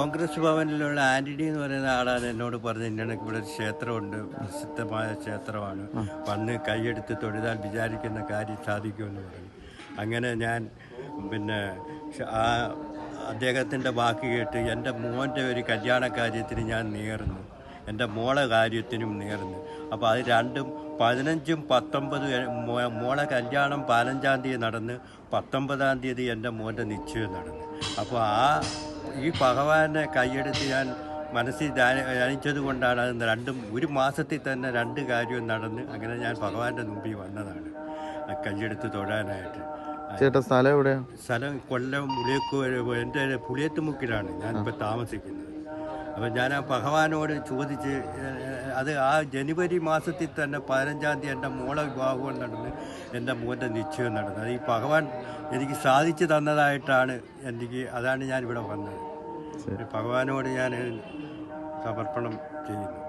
കോൺഗ്രസ് ഭവനിലുള്ള ആന്റണി എന്ന് പറയുന്ന ആളാണ് എന്നോട് പറഞ്ഞത്, എനിക്ക് ഇവിടെ ഒരു ക്ഷേത്രമുണ്ട്, പ്രസിദ്ധമായ ക്ഷേത്രമാണ്, വന്ന് കൈയെടുത്ത് തൊഴുതാൽ വിചാരിക്കുന്ന കാര്യം സാധിക്കുമെന്ന് പറഞ്ഞു. അങ്ങനെ ഞാൻ പിന്നെ ആ അദ്ദേഹത്തിൻ്റെ വാക്ക് കേട്ട് എൻ്റെ മോൻ്റെ ഒരു കല്യാണ കാര്യത്തിന് ഞാൻ നേർന്നു, എൻ്റെ മോളെ കാര്യത്തിനും നേർന്നു. അപ്പോൾ അത് രണ്ടും 15ഉം 19 മോളെ കല്യാണം 15-ാം തീയതി നടന്ന് 19-ാം തീയതി എൻ്റെ മോൻ്റെ നിശ്ചയം നടന്നു. അപ്പോൾ ഈ ഭഗവാനെ കൈയെടുത്ത് ഞാൻ മനസ്സിൽ ധ്യാനിച്ചത് കൊണ്ടാണ് അത് രണ്ടും ഒരു മാസത്തിൽ തന്നെ രണ്ട് കാര്യവും നടന്ന്. അങ്ങനെ ഞാൻ ഭഗവാന്റെ മുമ്പിൽ വന്നതാണ് കൈയെടുത്ത് തൊഴാനായിട്ട്. ചേട്ടാ സ്ഥലം എവിടെയാണ്? സ്ഥലം കൊല്ലം എൻ്റെ പുളിയത്തുമുക്കിലാണ് ഞാനിപ്പോൾ താമസിക്കുന്നത്. അപ്പം ഞാൻ ആ ഭഗവാനോട് ചോദിച്ച്, അത് ആ ജനുവരി മാസത്തിൽ തന്നെ 15-ാം തീയതി എൻ്റെ മോളെ വിവാഹവും നടന്ന് എൻ്റെ മോൻ്റെ നിശ്ചയം നടന്നത്. അത് ഈ ഭഗവാൻ എനിക്ക് സാധിച്ചു തന്നതായിട്ടാണ് അതാണ് ഞാൻ ഇവിടെ വന്നത്. ഭഗവാനോട് ഞാൻ സമർപ്പണം ചെയ്യുന്നു.